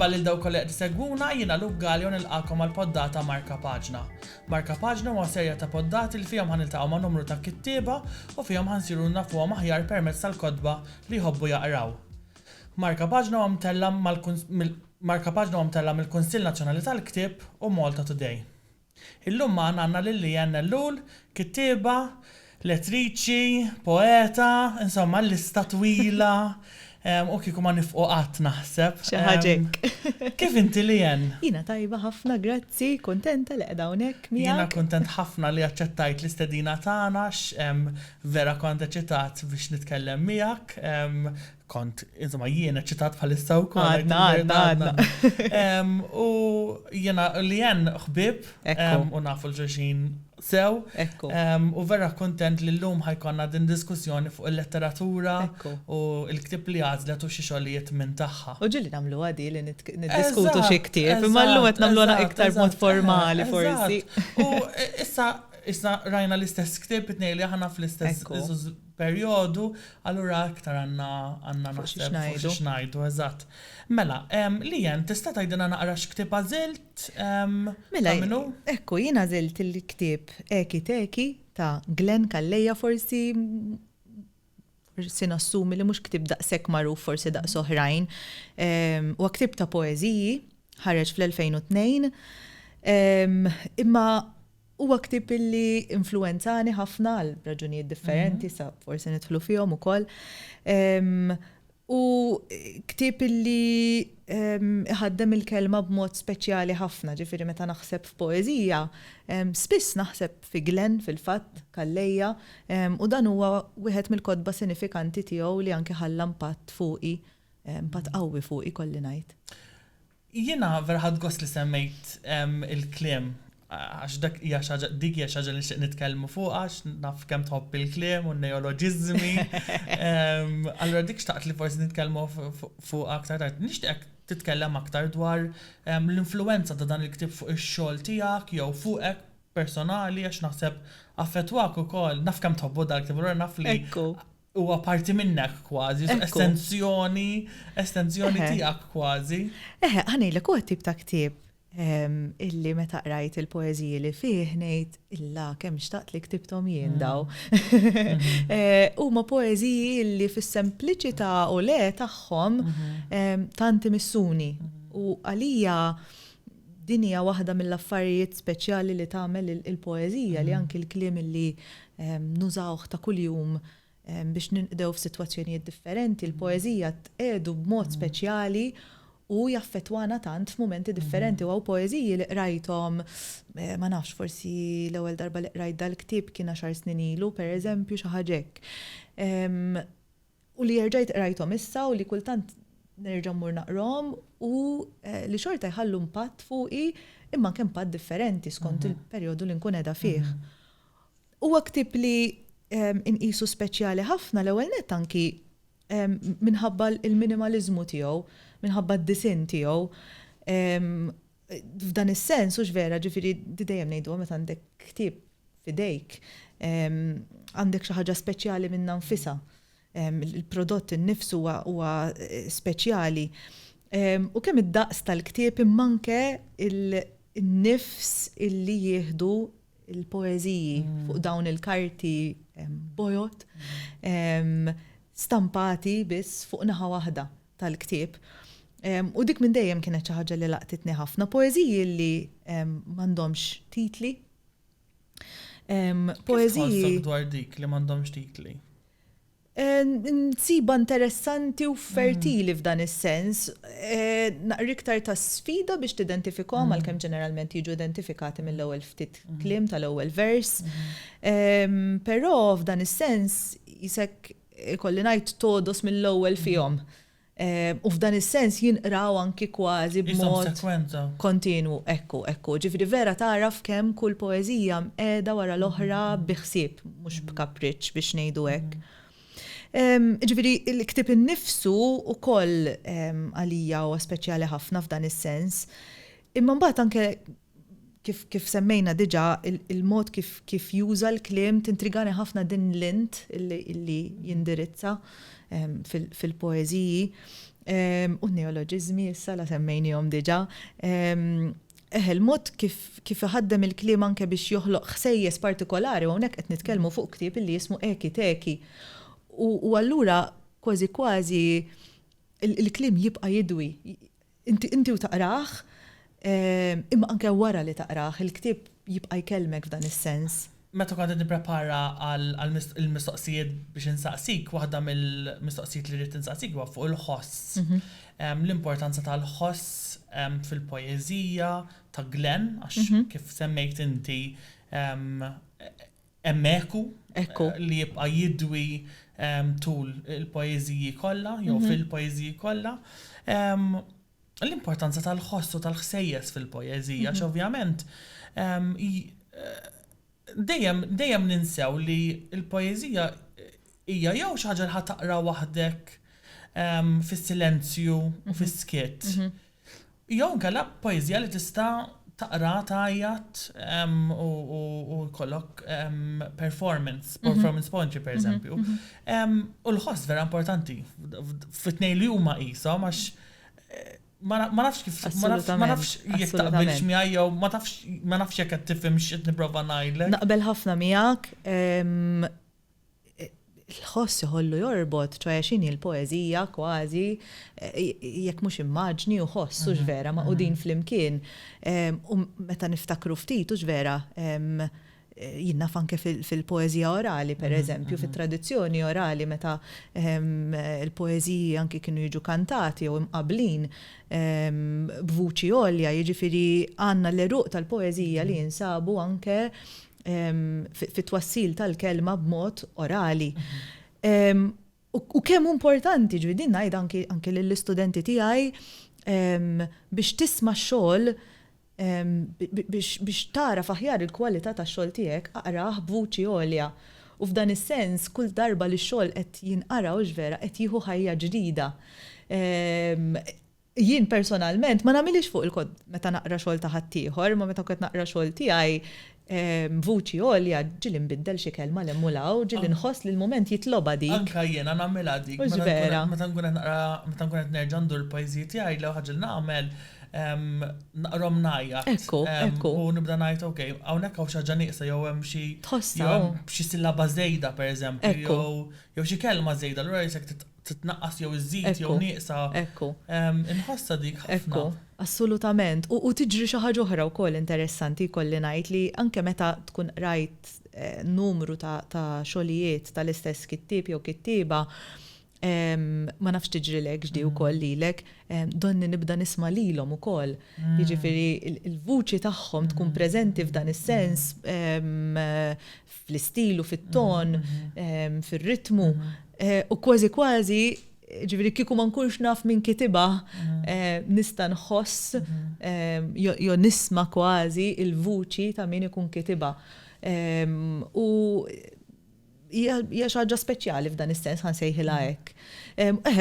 Merħba lil dawk kollha qed isegwuna, jiena Luke Gallion nilqakom għal poddata Marka Paġna. Marka Paġna huwa serja ta' poddati li fihom ħaniltaqgħu ma' numru ta' kittieba u fihom ħansiru nafuhom aħjar permezz tal-kotba li jħobbu jaqraw. Marka Paġna huwa mtella mill-Kunsill Nazzjonali tal-Ktieb u Malta Today. Illum magħna għandna lil Lian Ellul, kittieba, lettriċi, poeta, insomma lista twila. U kieku ma nifqu qatt naħseb. Xi ħaġek. Kif inti Lian? Jiena tajba ħafna, grazzi, kontenta li qiegħda hawnhekk miegħek. Jiena kuntent ħafna li aċċettajt l-istedina tagħna vera kont eċitat biex nitkellem miegħek. Kont, insomma, jiena eċitat bħalissa wkoll. Għadna. U jiena Lian ħbieb u nafu l-ġurxin sew. U vera kontent li l-lum ħajkonna din diskussjoni fuq il-letteratura u il-ktib li għazlet u xi xogħlijiet minn tagħha. U ġili nagħmlu għadi li niddiskutu xi ktieb, imma llum qed nagħmluha iktar mod formali forsi. U issa rajna l-istess ktib itnej li aħna fl-istess perjodu, allura iktar għandna naħseb fuq xi xnajdu, eżatt. Mela, Lian, tista' tgħidilna naqra x'ktieb għażilt? Mela, jiena għażilt il-ktieb Eki Teki ta' Glenn Kalleja forsi nassumi li mhux ktieb daqshekk magħruf forsi daqs oħrajn. Huwa ktieb ta' poeżiji, ħareġ fl-2002, imma huwa ktieb illi influenzani ħafna għal raġunijiet differenti, sa forsi nidħlu fihom ukoll. U ktieb illi ħaddem il-kelma b'mod speċjali ħafna, ġifieri meta naħseb f'poeżija, spiss naħseb fi Glenn fil-fatt Kalleja, u dan huwa wieħed mill-kotba sinifikanti tiegħu li anke ħalla impatt fuqi, impatt qawwi fuqi kolli ngħid. Jiena vera ħadd gost li semmejt il-kliem għax dik hija xi ħaġa li nitkellmu fuqha għax naf kemm tħobb il-kliem u n-neoloġiżmi. Allura dik xtaqt li forsi nitkellmu fuq aktar tard. Nixtieq titkellem aktar dwar l-influenza ta' dan il-ktieb fuq ix-xogħol tiegħek jew fuqek personali għax naħseb affettwak ukoll. Naf kemm tħobbu dal-ktieb, allura naf li huwa parti minnek kważi, estensjoni tiegħek kważi. Ħanejlek huwa tip ta' ktieb illi meta qrajt il-poeżiji li fih ngħid illa kemm xtaqt li ktibthom jien daw. Huma poeżiji illi fis-sempliċità u le tagħhom tant imissuni. U għalija din hija waħda mill-affarijiet speċjali li tagħmel il-poeżija li anke l-kliem illi nużawh ta' kuljum biex ninqdew f'sitwazzjonijiet differenti, il-poeżija tqiegħdu b'mod speċjali u jaffettwana tant f'mumenti differenti u poeżiji li qrajthom ma nafx forsi l-ewwel darba li qrajt dal-ktieb kien 10 snin ilu pereżempju xi ħaġek. U li rġajt qrajthom issa u li kultant nerġa' mmur naqrom u li xorta jħallu impatt fuqi imma kemm impatt differenti skont il-perjodu li nkun qiegħda fih. Huwa ktieb li inqisu speċjali ħafna l-ewwel nett anki minħabba il-minimaliżmu tiegħu, minħabba d-disin tiegħu. F'dan is-sens hux vera ġifieri dejjem ngħidu meta għandek ktieb f'idejk, għandek xi ħaġa speċjali minnha nfisha. Il-prodott innifsu huwa speċjali. U kemm id-daqs tal-ktieb imma anke il-nifs illi jieħdu il-poeżiji fuq dawn il-karti bojot stampati biss fuq naħa waħda tal-ktieb. U dik minn dejjem kienet xi ħaġa li laqtitni ħafna. Poeżiji li m'għandhomx titli. Poeżiji dwar dik li m'għandhomx titli. Nsiba interessanti u fertili f'dan is-sens. Naqri iktar ta' sfida biex tidentifikhom għalkemm ġeneralment jiġu identifikati mill-ewwel ftit kliem tal-ewwel vers. Però f'dan is-sens isek ikolli ngħid todos mill-ewwel fihom. U f'dan is-sens jinqraw anki kważi b'mod kontinwu. Ekku. Ġifieri vera taraf kemm kull poeżija qiegħda wara l-oħra biħsieb, mhux b'kapriċċ biex ngħidu hekk. Ġifieri l-ktieb innifsu wkoll għalija huwa speċjali ħafna f'dan is-sens. Imma mbagħad anke kif semmejna diġà il-mod kif juża l-kliem tintrigani ħafna din l-int illi jindirizza fil-poeżiji. u neoloġizmi issa la semmejnihom diġà. Il-mod kif iħaddem il-kliem anke biex joħloq ħsejjes partikolari u hawnhekk qed nitkellmu fuq ktieb illi jismu Eki Teki. U allura kważi il-kliem jibqa' jidwi. Inti u taqrah, imma anke wara li taqrah, il-ktieb jibqa' jkellmek f'dan is-sens. Meta kont nipprepara għal-mistoqsijiet biex insaqsik, waħda mill-mistoqsijiet li rrid insaqsik huwa fuq il-ħoss. L-importanza tal-ħoss fil-poeżija ta' Glenn, għax kif semmejt inti emmeku li jibqa' jidwi tul il-poeżiji kollha, jew fil-poeżiji kollha. L-importanza tal-ħoss u tal-ħsejjes fil-poeżija, għax ovvjament dejjem ninsew li l-poeżija hija jew xi ħaġa li ħadd taqra waħdek fis-silenzju u fis-skiet. Jew inkella poeżija li tista' taqra tajjat u jkollok performance poetry pereżempju. U l-ħoss vera importanti fit-tnejn li huma qishom għax ma nafx kif ma nafx jekk taqbilx miegħi jew ma nafx jekk qed tifhem x'qed nipprova ngħidlek. Naqbel ħafna miegħek. Il-ħoss iħollu jorbot, ċoħe xini l-poezija kważi, jekk mhux immaġni u ħoss, ux vera, ma' udin fl-imkien. U meta niftakru ftit, ux vera, jinnaf anke fil-poezija orali, per eżempju, fil-tradizzjoni orali, meta il-poeziji anke kienu jiġu kantati u imqablin b'vuċi għolja, jiġifieri għandna l-eruq tal-poezija li jinsabu anke fit-twassil tal-kelma b'mod orali. U kemm importanti ġvidin ngħid anke lill-istudenti tiegħi biex tisma' x-xogħol biex tara faħjar il-kwalità tax-xogħol tiegħek aqrah b'vuċi għolja. U f'dan is-sens kull darba li x-xogħol qed jinqara u vera qed jieħu ħajja ġdida. Jien personalment ma nagħmilx fuq il-kod meta naqra xogħol ta' ħaddieħor, ma meta kont naqra xogħol tiegħi vuċi għolja ġili nbiddel xi kelma l-emmulaw, ġili nħoss li l-moment jitloba dik. Anka jiena nagħmilha dik. Meta nkun qed nerġa' ndur il-poeżiji tiegħi l ħaġa li nagħmel naqrom najja. Ekku. U nibda ngħid okej, hawnhekk hawn xi ħaġa nieqsa jew hemm xi sillaba żejda pereżempju jew xi kelma żejda, allura jisek titnaqqas jew iżid jew nieqsa. Inħossa dik ħafna. Assolutament. U tiġri xi ħaġa oħra wkoll interessanti jkolli ngħid li anke meta tkun rajt numru ta' xogħlijiet tal-istess kittieb jew kittieba, ma nafx tiġrilek ġdi wkoll lilek, donni nibda nisma' lilhom ukoll. Jiġifieri il-vuċi tagħhom tkun preżenti f'dan is-sens fl-istil u fit-ton, fir-ritmu. U kważi ġifieri kieku ma nkunx naf min kitibha nista' nħoss jew nisma' kważi il-vuċi ta' min ikun kitibha. U hija xi ħaġa speċjali f'dan is-sens ħansejħilha hekk.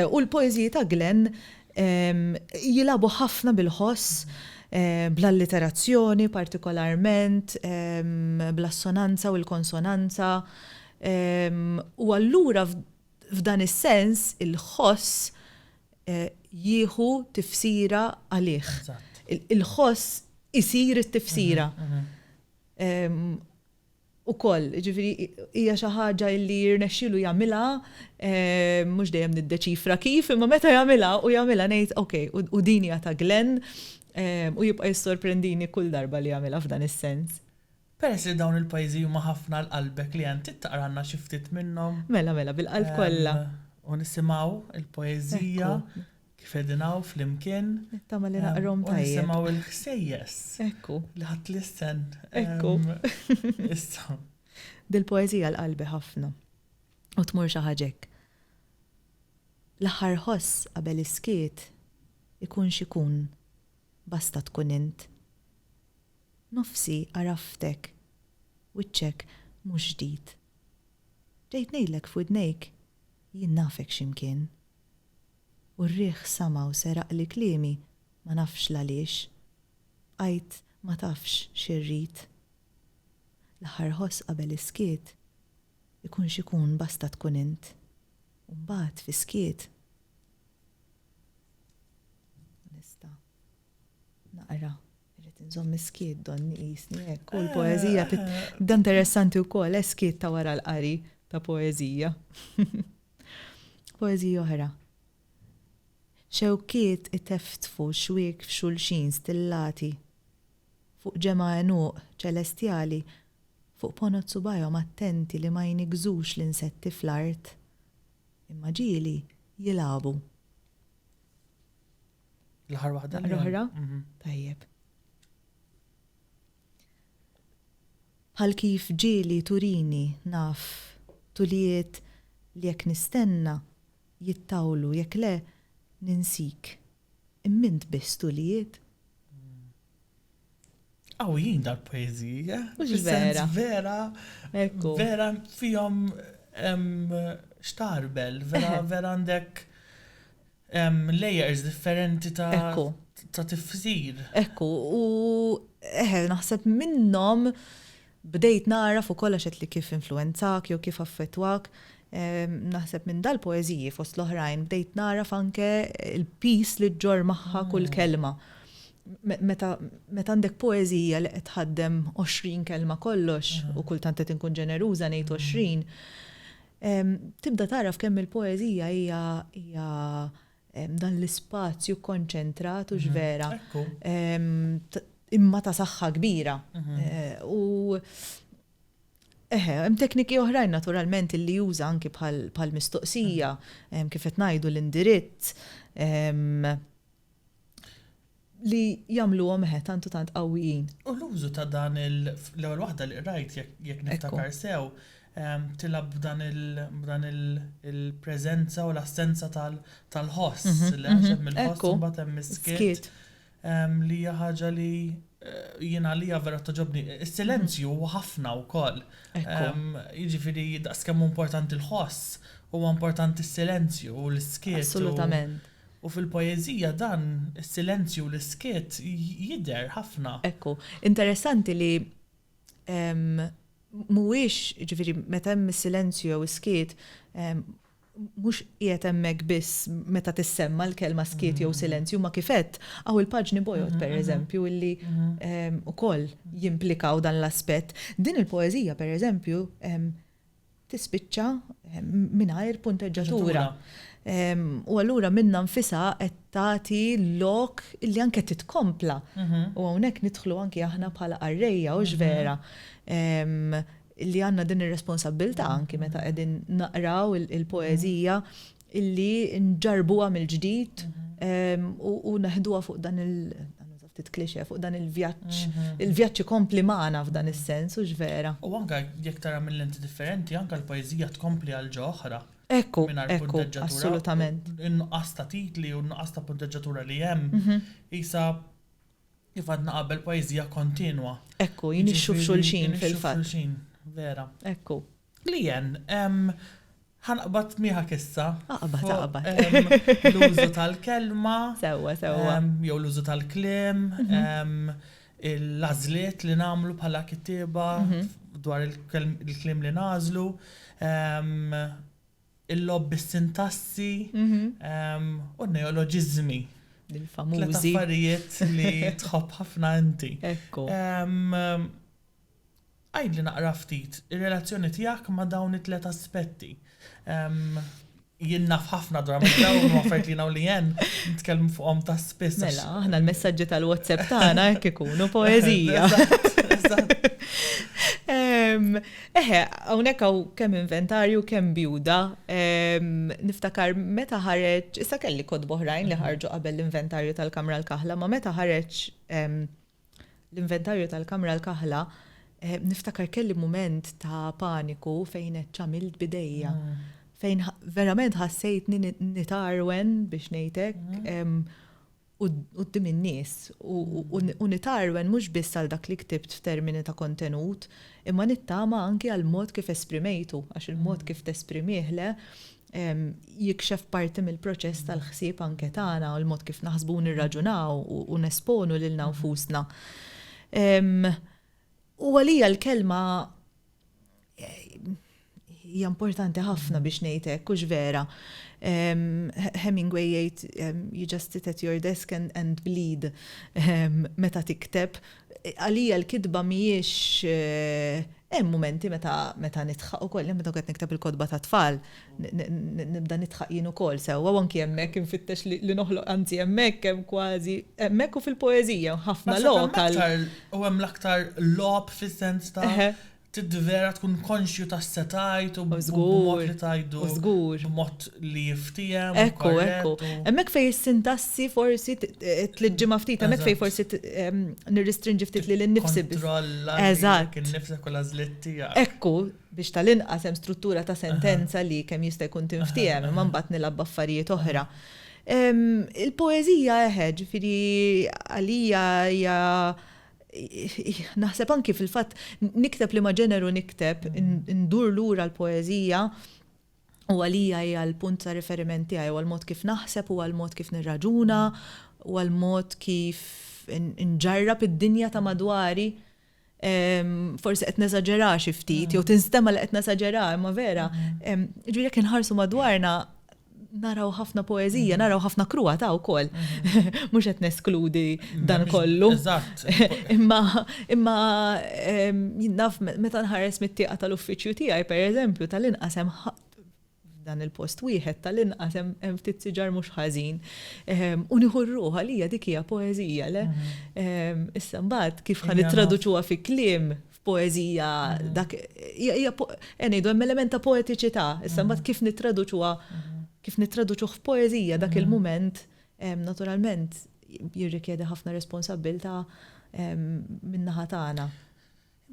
U l-poeżiji ta' Glenn jilagħbu ħafna bil-ħoss, bl-alliterazzjoni partikolarment, bl-assonanza u l-konsonanza. U allura f'dan is-sens il-ħoss jieħu tifsira għalih. Il-ħoss isir it-tifsira. Ukoll, ġifieri hija xi ħaġa li jirnexxielu jagħmilha, mhux dejjem niddeċifra kif, imma meta jagħmilha ngħid okej, u din hija ta' Glenn u jibqa' jissorprendini kull darba li jagħmilha f'dan is-sens. Peress li dawn il-poeżiji huma ħafna l-qalbek li hemm taqranna xi ftit minnhom. Mela bil-qalb kollha. U nisimgħu il-poeżija kif edinaw fl-imkien. Tama li naqrom tajjeb. U nisimgħu il-ħsejjes. Ekku. Li ħadd listen. Ekku. Issa. Dil-poeżija l-qalbi ħafna. U tmur xi ħaġek. L-aħħar ħoss qabel iskiet ikun x'ikun basta tkun int. Nofsi għaraftek, wiċċek mhux ġdid. Ġejt ngħidlek f'widnejk jien nafek x'imkien. U r-riħ sama u seraq li kliemi ma nafx l-għaliex. Għajt ma tafx xirrit. L-aħħar ħoss qabel iskiet ikun x'ikun basta tkun int. U mbagħad fi skiet naqra. Irrid nżomm iskiet donni qisni hekk. U l-poeżija da interessanti wkoll eskiet ta' wara l-qari ta' poeżija. Poeżija oħra. Xewkiet iteftfu xwiek f'xulxin stillati fuq ġema għenuq ċelestjali fuq ponot subajhom attenti li ma jinigżux l-insetti fl-art. Imma ġieli jilabu. L-ħar waħda L-oħra? Tajjeb. Bħal kif ġieli turini naf tuliet li jekk nistenna jittawlu jekk le ninsik. Immint biss tuliet. Għawjien dal-poezija. Mhux vera. Vera. Ekku. Vera fihom xtarbel. Vera għandek layers differenti Ekku. ta' tifsir. Ekku, u naħseb minnom bdejt nara fuq kollox li kif influenzak jew kif affettwak. Naħseb minn dal-poeziji fost l-oħrajn bdejt nara fanke il-pis li ġor magħha kull kelma. Meta għandek poezija li qed tħaddem 20 kelma kollox u kultant qed inkun ġeneruża ngħid 20, tibda taraf kemm il-poezija hija dan l-ispazju konċentrat u ġvera. Imma ta' saħħa kbira. U hemm tekniki oħrajn naturalment li juża anki bħal mistoqsija, kif qed ngħidu l-indirizz, li jagħmluhom tantu tant qawwijin. U l-użu ta' dan l-ewwel waħda li rajt jekk niftakar sew, tilab b'dan il-preżenza u l-assenza tal-ħoss li għaxem mill-ħoss u mbagħad hemm miskiet li hija ħaġa li jiena li vera toġobni. Is-silenzju huwa ħafna wkoll. Jiġifieri daqskemm importanti l-ħoss huwa importanti s-silenzju u l-iskiet. Assolutament. U fil-poezija dan is-silenzju u l-iskiet jidher ħafna. Ekku, interessanti li mhuwiex ġifieri meta hemm is-silenzju jew iskiet mhux qiegħed hemmhekk biss meta tissemma l-kelma skiet jew silenzju ma kifett għaw il-paġni bojot pereżempju illi ukoll jimplikaw dan l-aspett. Din il-poeżija pereżempju tispiċċa mingħajr punteġġatura. U allura minna nfisa qed tagħti lok li anke titkompla. U hawnhekk nidħlu anke aħna bħala qarrejja u ġvera li għandna din ir-responsabbiltà anke meta qegħdin naqraw il-poeżija illi nġarbuha mill-ġdid u neħduha fuq dan titklixe fuq dan il-vjaġġ ikompli magħna f'dan is-sens u ġvera. U anke jekk tara mill-lenti differenti anke l-poeżija tkompli għal ġo oħra. Ekku, assolutament. Innuqqas ta' titli u innuqqas ta' punteġġatura li hemm isa jifadna qabel poeżija kontinwa. Ekku, jinixxu f'xulxin fil-fatt. Vera. Ekku. Lien, ħanqbad miegħek issa. Aqbad. L-użu tal-kelma. Sewwa. Jew l-użu tal-kliem, il-għażliet li nagħmlu bħala kittieba dwar il-kliem li nażlu. Il-lobby sintassi u neoloġizmi. Il-famużi. Tlet affarijiet li tħobb ħafna inti. Ekku. Għajd li naqra ftit, ir-relazzjoni tiegħek ma' dawn it-tlet aspetti. Jien naf ħafna dwar dawn u affarijiet li naw li jen nitkellmu fuqhom ta' spiss. Mela, aħna l-messaġġi tal-WhatsApp tagħna hekk ikunu poeżija. Hawnhekk hawn kemm inventarju kemm bjuda. Niftakar meta ħareġ, issa kelli kodba oħrajn li ħarġu qabel l-inventarju tal-Kamra l-Kaħla, ma meta ħareġ l-inventarju tal-Kamra l-Kaħla, niftakar kelli mument ta' paniku fejn qed ċamilt bidejja. Fejn verament ħassejtni nitarwen biex ngħidlek qudiem in-nies u nitarwen mhux biss għal dak li ktibt f'termini ta' kontenut, imma nittama anke għal mod kif esprimejtu, għax il-mod kif tesprimiehle jikxef parti mill-proċess tal-ħsieb anke tagħna u l-mod kif naħsbu nirraġunaw u nesponu lil nfusna. U għalija l-kelma hija importanti ħafna biex ngħidlek, hux vera. Hemingway jgħid you just sit at your desk and bleed meta tikteb. Għalija l-kidba mhijiex hemm momenti meta nitħaq ukoll, meta qed nikteb il-kodba ta' tfal, nibda nitħaq jien ukoll sewwa anki hemmhekk infittex li noħloq anzi hemmhekk hemm kważi hemmhekk u fil-poeżija ħafna lokal. U hemm l-aktar lob fis-sens ta' tidvera tkun konxju ta' setajt u b'mod li tajdu. B'mod li jiftijem. Ekku. Hemmhekk fejn is-sintassi forsi tliġġima ftit, hemmhekk fejn forsi nirristrinġi ftit lil innifsi. Kontrolla in-nifsek u l-għażliet tiegħek. Ekku biex tal-inqas hemm struttura ta' sentenza li kemm jista' jkun tinftiem, imma mbagħad nilgħab affarijiet oħra. Il-poeżija ġifieri għalija hija naħseb anki fil-fatt nikteb li ma ġeneru nikteb, ndur lura l-poeżija u għalija hija l-punt ta' riferimenti tiegħi u għal-mod kif naħseb u għal-mod kif nirraġuna u għal-mod kif nġarrab id-dinja ta' madwari. Forsi qed neżaġera xi ftit jew tinstema li qed neżaġera, imma vera. Ġifieri jekk inħarsu madwarna naraw ħafna poeżija, naraw ħafna kruha ta' wkoll. Mhux qed neskludi dan kollu. Eżatt. Imma naf meta nħares mit-tieqa tal-uffiċċju tiegħi pereżempju tal-inqas hemm dan il-post wieħed tal-inqas hemm ftit siġar mhux ħażin. U nieħu r-ruħ għalija dik hija poeżija le. Issa mbagħad kif ħanitraduċuha fi kliem f'poeżija dak hija ngħidu hemm element ta' poetiċità. Issa mbagħad kif nitraduċuh f'poeżija dak il-mument naturalment jirrikjedi ħafna responsabbilta min-naħa tagħna.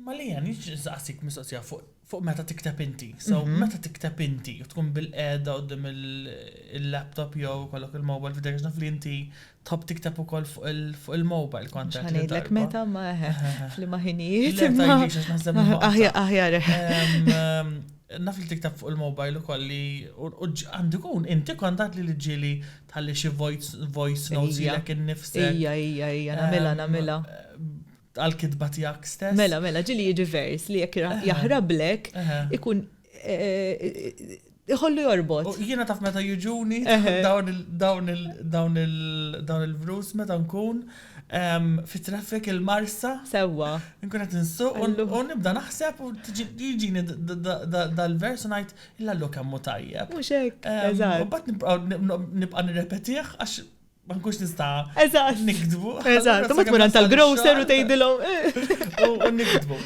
Ma li nixsaqsik mistoqsija fuq meta tikteb inti. So meta tikteb inti tkun bil-qiegħda qudiem il-laptop jew kollok il-mobile f'idejk naf li inti tħobb tikteb ukoll fuq il-mobile kont qed ngħidlek meta ma fl-ma ħinijiet. Aħjar. Naf li tiktab fuq il-mobile ukoll li għandu kun inti kontat li ġieli tħalli xi voice notes lek innifsek. Ija, nagħmilha. Għal-kitba tiegħek stess. Mela, ġieli jiġi vers li jekk jaħrablek ikun iħollu jorbot. Jiena taf meta jiġuni dawn il-vrus meta nkun fit-traffic il-marsa. Sewwa. Nkun qed insuq u nibda naħseb u jiġini dal-vers u ngħid illallu kemm hu tajjeb. Mhux hekk. Eżatt. U mbagħad nibqa' nirrepetih għax ma nkunx nista' nikdbu. Eżatt. U tmur tal-grocer u tgħidilhom. U nikdbu.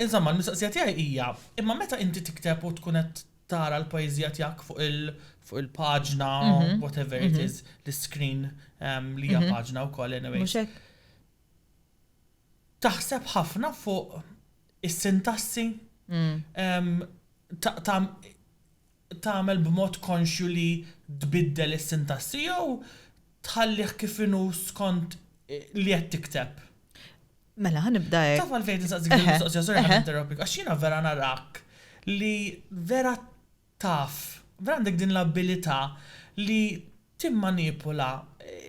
Insomma, l-mistoqsija tiegħi hija, imma meta inti tikteb u tkun qed tara l-poeżija tiegħek fuq il-paġna, whatever it is, l-screen li hija paġna wkoll anyway. Mhux hekk. Taħseb ħafna fuq is-sintassi tagħmel b'mod konxju li tbiddel is-sintassi jew tħallih kif inhu skont li qed tikteb. Mela ħanibda hekk. Taf għalfejn tistaqsik il-mistoqsija sorry ħan interrompik għax jiena vera narak li vera taf, vera għandek din l-abilità li timmanipula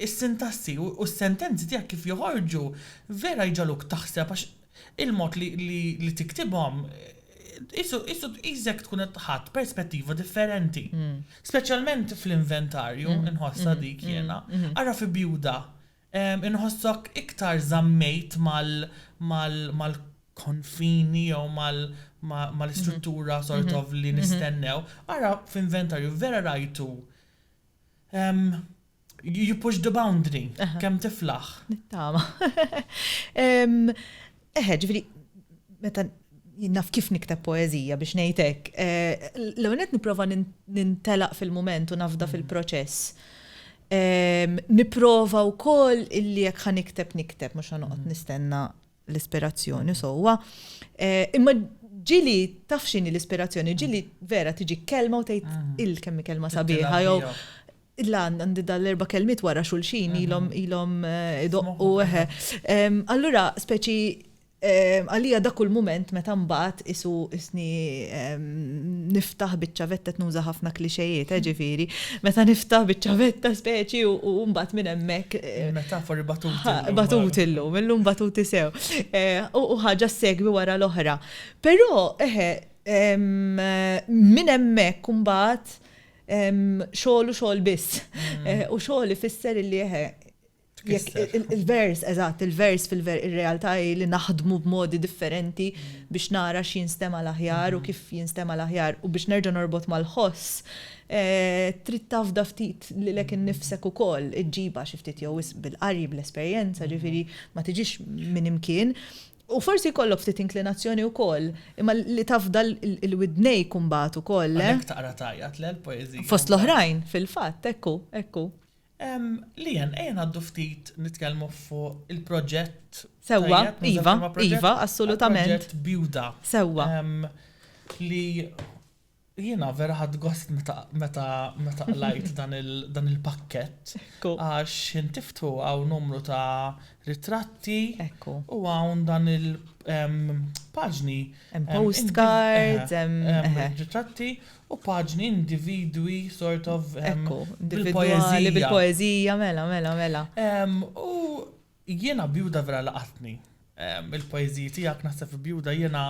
is-sintassi u s-sentenzi tiegħek kif joħorġu vera jġaluk taħseb għax il-mod li tiktibhom isek tkun ħadd perspettiva differenti. Speċjalment fl-inventarju inħossa dik jiena. Ara fi bjuda inħossok iktar żammejt mal-konfini jew mal-istruttura sort of li nistennew. Ara f'inventarju vera rajtu you push the boundary, kemm tiflaħ. Nittama. Ġifieri meta naf kif nikteb poeżija biex ngħidlek. L-ewwel qed nipprova nintelaq fil-mument u nafda fil-proċess. Nipprova wkoll illi jekk ħanikteb mhux ħanoqgħod nistenna l-ispirazzjoni sewwa. Imma ġili taf x'inhi l-ispirazzjoni, ġili vera tiġi kelma u tgħid il-kemm kelma sabiħa jew illa għandi dal-erba' kelmiet wara xulxin ilhom idoqqu allura speċi għalija dak kull mument meta mbagħad isni niftaħ biċ-ċavetta nuża ħafna klixejiet, ġifieri, meta niftaħ biċ-ċavetta speċi u mbagħad minn hemmhekk metafori batut illum batut isew. U ħaġa segwi wara l-oħra. Però Min hemmhekk kumbat xogħol u xogħol biss. U xogħol ifisser li il-vers, eżatt, il-vers fil-realtà li naħdmu b'modi differenti biex nara x'jinstema l-aħjar u kif jinstema l-aħjar u biex nerġa' norbot mal-ħoss. Trid tafda ftit lilek innifsek ukoll iġġiba xi ftit jew bil-qarib l-esperjenza, ġifieri ma tiġix minn imkien. U forsi jkollok ftit inklinazzjoni wkoll, imma li tafda il-widnej kumbat ukoll. Għalhekk taqra tajjat l-poeżija. Fost l-oħrajn, fil-fatt, ekku. Lian, għaddu ftit nitkellmu fuq il-proġett. Sewwa, iva, assolutament. Proġett Bjuda. Sewwa. Li jiena vera ħad gost meta qlajt dan il-pakket. Għax intiftu għaw numru ta' ritratti. U għawn dan il-paġni. Postcards. Ritratti u paġni individwi sort of bil-poezija, mela. U jiena Bjuda vera laqatni. Il-poezija tijak naħseb Bjuda jiena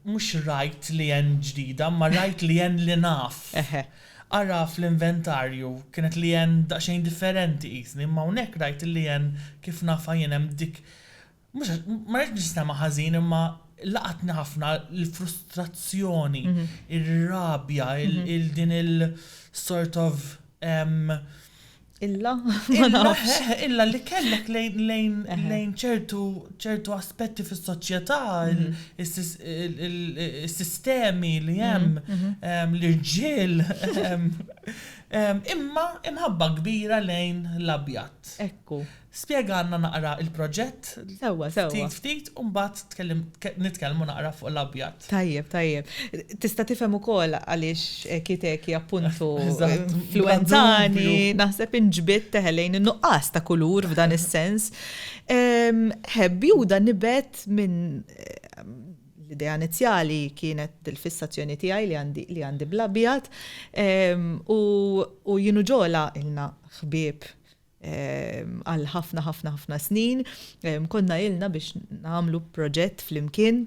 mux rajt li jen ġdida, ma rajt li jen li naf. Ara fl-inventarju kienet li jen daqxejn differenti jisni, ma unek rajt li jen kif nafa jenem dik, ma rajt nistema ħazin, imma laqatni ħafna l-frustrazzjoni, il-rabja, il-din il-sort of Illa li kellek lejn ċertu aspetti fis-soċjetà, is-sistemi li hemm, l-irġiel, imma imħabba kbira lejn l-abjad. Ekku. Spjegħanna naqra il-proġett. Sewwa. Ftit, u mbagħad nitkellmu naqra fuq l-abjad. Tajjeb. Tista' tifhem ukoll għaliex kiteki appuntu influenzani, naħseb inġbit teħelejn in-nuqqas ta' kulur f'dan is-sens. Bjuda nibet minn l-idea inizjali kienet il-fissazzjoni tiegħi li għandi bl-abjad u jienu ġola ilna ħbieb għal ħafna snin, konna ilna biex nagħmlu proġett flimkien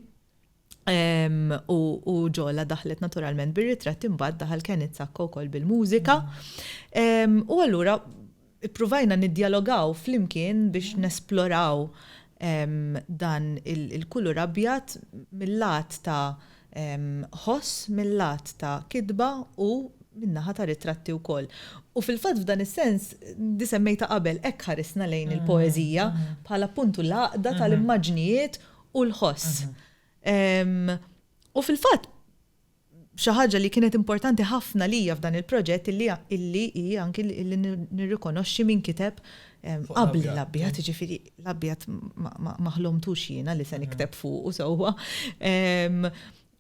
u ġola daħlet naturalment bir-ritratti imbagħad daħal kienet sakka wkoll bil-mużika. U allura ippruvajna niddialogaw flimkien biex nesploraw dan il-kulur abjad mill-lat ta' ħoss, mill-lat ta' kidba u minnaħa ta' ritratti wkoll. U fil-fatt f'dan is-sens di semmejta qabel hekk ħarisna lejn il-poeżija bħala puntu l-għaqda tal-immaġnijiet u l-ħoss. U fil-fatt xi ħaġa li kienet importanti ħafna lija f'dan il-proġett illi hi anki li nirrikonoxxi min kiteb qabli l-abjad, jiġifieri l-abjad ma ħlomtux jiena li se nikteb fuq u sewwa.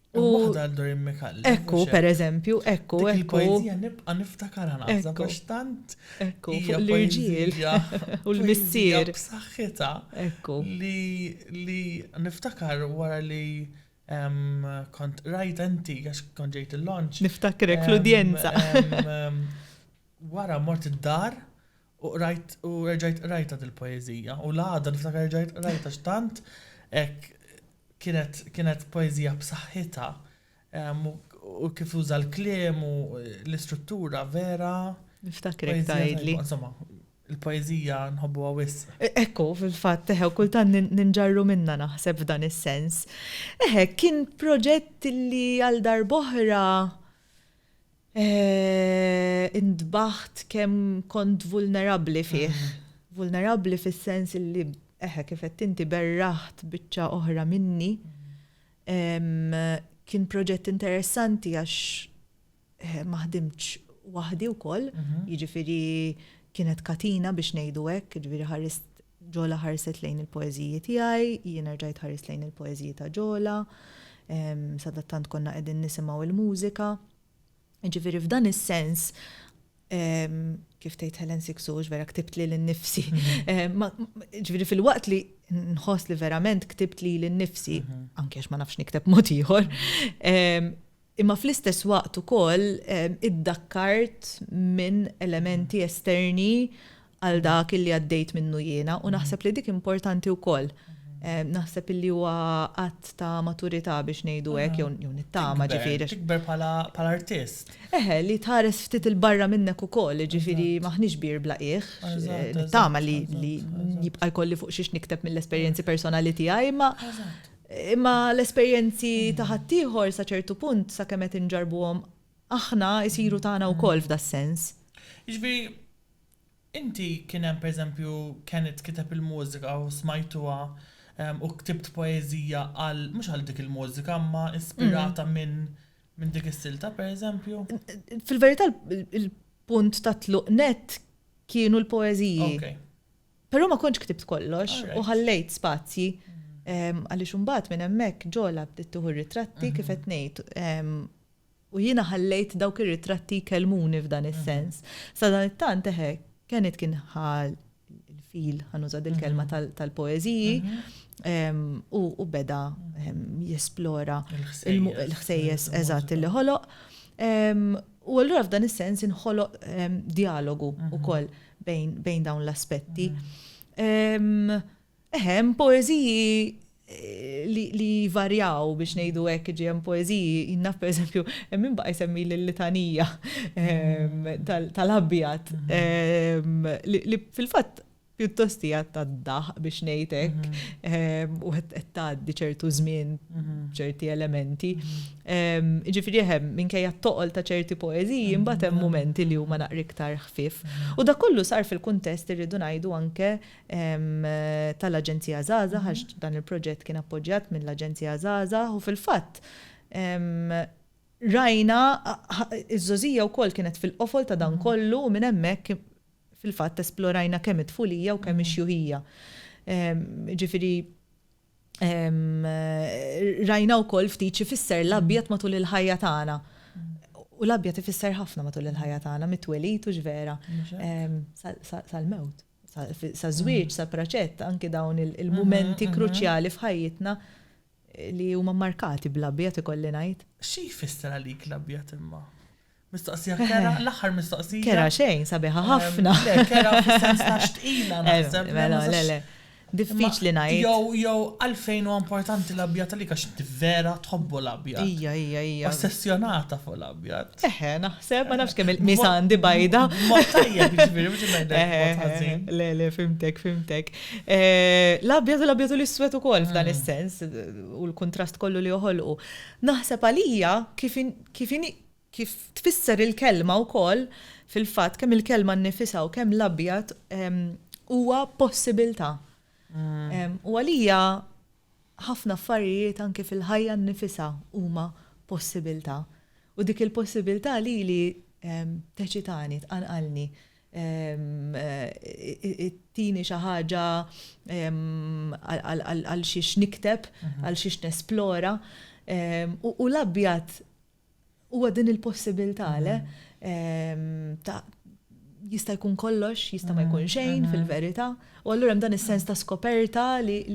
Waħda l-Dorin Mikalli. Ekku, per eżempju, ekku. Il-poezija nibqa' niftakar naħseb għax tant fuq l-irġiel u l-missier. B'saħħitha li niftakar wara li kont rajt inti għax kont ġejt il-launch. Niftakrek l-udjenza. Wara mort id-dar u rġajt rajta il-poezija u l-għada niftakar rġajt rajta x'tant kienet poezija b'saħħitha u kif uża l-kliem u l-istruttura vera. Niftakrek tgħidli. Insomma, il-poezija nħobbuha wisq. Ekku, fil-fatt kultant ninġarru minna naħseb f'dan is-sens. Kien proġett li għal darb'oħra indbaħt kemm kont vulnerabbli fih. Vulnerabbli fis-sens li kif qed inti berraħt biċċa oħra minni. Kien proġett interessanti għax ma ħdimx waħdi wkoll, jiġifieri kienet katina biex ngħidu hekk, jiġifieri ġola ħarset lejn il-poeżiji tiegħi, jien rġajt ħares lejn il-poeżiji ta' ġola, sadattant konna qegħdin nisimgħu il-mużika. Jiġifieri f'dan is-sens kif tgħid Helen Sixux vera ktibt li l-nifsi. Ġifieri fil-waqt li nħoss li verament ktibt li l-nifsi, anke għax ma nafx nikteb mod ieħor, imma fl-istess waqt ukoll iddakkart minn elementi esterni għal dak li għaddejt minnu jiena u naħseb li dik importanti wkoll. Naħseb illi huwa qatt ta' maturità biex ngħidu hekk jew nittama ġifieri. Tikber bħala artist. Li tħares ftit il-barra minnek ukoll, ġifieri maħniex bir blaqih. Nittama li jibqa' jkolli fuq xiex nikteb mill-esperjenzi personali tiegħi, imma l-esperjenzi ta' ħaddieħor sa ċertu punt sakemm qed inġarbuhom aħna jsiru tagħna wkoll f'da sens. Jiġifieri inti kien hemm pereżempju kienet kiteb il-mużika u smajtuha u ktibt poeżija mhux għal dik il-mużika ma ispirata minn dik is-silta pereżempju? Fil-verità il-punt ta' tluq net kienu l-poeżiji. Però ma kontx ktibt kollox u ħallejt spazji għaliex imbagħad minn hemmhekk ġola bdiet tieħu ritratti kif qed ngħid. U jiena ħallejt dawk ir-ritratti kelmuni f'dan is-sens. Sa dan it-tant kienet kien il-fil ħanuża il-kelma tal-poeżiji u beda jesplora il-ħsejjes eżatt li ħoloq. U allura f'dan is-sens inħoloq dialogu wkoll bejn dawn l-aspetti. Poeżiji li varjaw biex ngħidu hekk ġiem poeżiji, jinnaf pereżempju min baqa' jsemmi l-litanija tal-abjad li fil-fatt pjuttost hija tad-daħ biex ngħid hekk u qed tgħaddi ċertu żmien ċerti elementi. Ġifieri minkejja t-toqol ta' ċerti poeżiji imbagħad hemm mumenti li huma naqra iktar ħfief. U dak kollu sar fil-kuntest irridu ngħidu anke tal-Aġenzija Żgħażagħ għax dan il-proġett kien appoġġjat mill-Aġenzija Żgħażagħ u fil-fatt rajna iż-żożija wkoll kienet fil-qofol ta' dan kollu u minn hemmhekk fil-fatt esplorajna kemm it-tfulija u kemm ix-xjuħija. Ġifieri rajna wkoll ftit x'ifisser l-abjad matul il-ħajja tagħna. U l-abjad ifisser ħafna matul il-ħajja tagħna mit-twelid u ġvera sal-mewt, sa-żwieġ, sa-praċett, anke dawn il-mumenti kruċjali f'ħajjitna li huma markati bl-abjad ikolli ngħid. Xi jfisser għalik l-abjad imma? Mistoqsija kera, l-aħħar mistoqsija. Kera xejn, sabiħa ħafna. Kera fis-sens ta' xtqila naħseb. Le. Diffiċli ngħid. Jew għalfejn huwa importanti l-abjad għalik għax inti vera tħobbu l-abjad. Ija. Ossessjonata fuq l-abjad. Naħseb ma nafx kemm il-misandi bajda. Mod tajjeb jiġifieri mhux ngħidlek. Le, fimtek. L-abjad u l-abjad u l-iswed ukoll f'dan is-sens u l-kuntrast kollu li joħolqu. Naħseb għalija kif tfisser il-kelma wkoll fil-fatt kemm il-kelma nnifisha u kemm l-abjad huwa possibilità. U għalija ħafna affarijiet anke fil-ħajja nnifisha huma possibilità. U dik il-possibilità li teċitani, tqanqalni, tini xi ħaġa għal xiex nikteb, għal xiex nesplora. U l-abjad huwa din il-possibilità jista' jkun kollox, jista' ma jkun xejn fil-verità. U allura hemm dan is-sens ta' skoperta li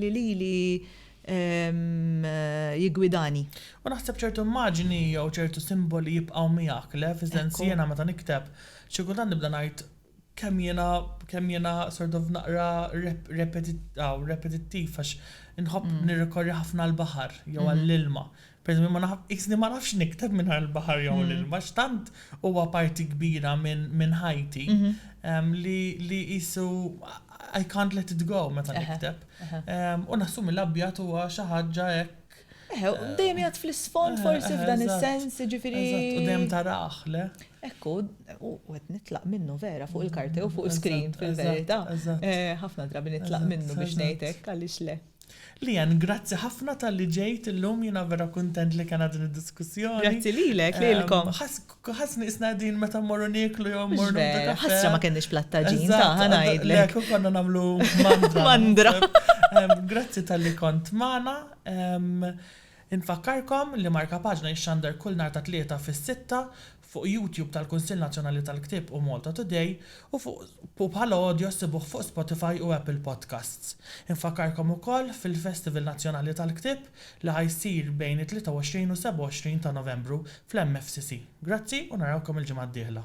jigwidani. U naħseb ċertu immaġini jew ċertu simboli jibqgħu miegħek le fis-sens jiena meta nikteb xi kultant nibda ngħid kemm jiena sort of naqra repetittiv għax inħobb nirrikorri ħafna l-baħar jew għall-ilma. Ma nafx nikteb minn l-baħar jew l-ilma, x'tant huwa parti kbira minn ħajti li jisu I can't let it go meta nikteb. U nassumi l-abjad huwa xi ħaġa hekk. Dejjem jgħid fl-isfond forsi f'dan is-sens, ġifieri. U dejjem taraħ le. Ekku, u qed nitlaq minnu vera fuq il-karti u fuq screen fil-verità. Ħafna drabi nitlaq minnu biex ngħid hekk għaliex le. Lian, grazzi ħafna tal-li ġejt illum jiena vera kuntent li kena din id-diskussjoni. Grazzi lilkom. Ħassni isna din meta mmorru nieklu jew mmorru kafe. Ħassra ma kenniex plattaġin ta' ħanajdlek. Lekku konna nagħmlu mandra. Grazzi tal-li kont magħna. Infakkarkom li marka paġna jixxandar kull nhar ta' tlieta fis-sitta fuq YouTube tal-Kunsill Nazzjonali tal-Ktieb u Malta Today u bħala audio sibuh fuq Spotify u Apple Podcasts. Infakkarkom ukoll fil-Festival Nazzjonali tal-Ktieb li ħajsir bejn 23 u 27 ta' Novembru fl-MFCC. Grazzi u narawkom il-ġimgħa d-dieħla.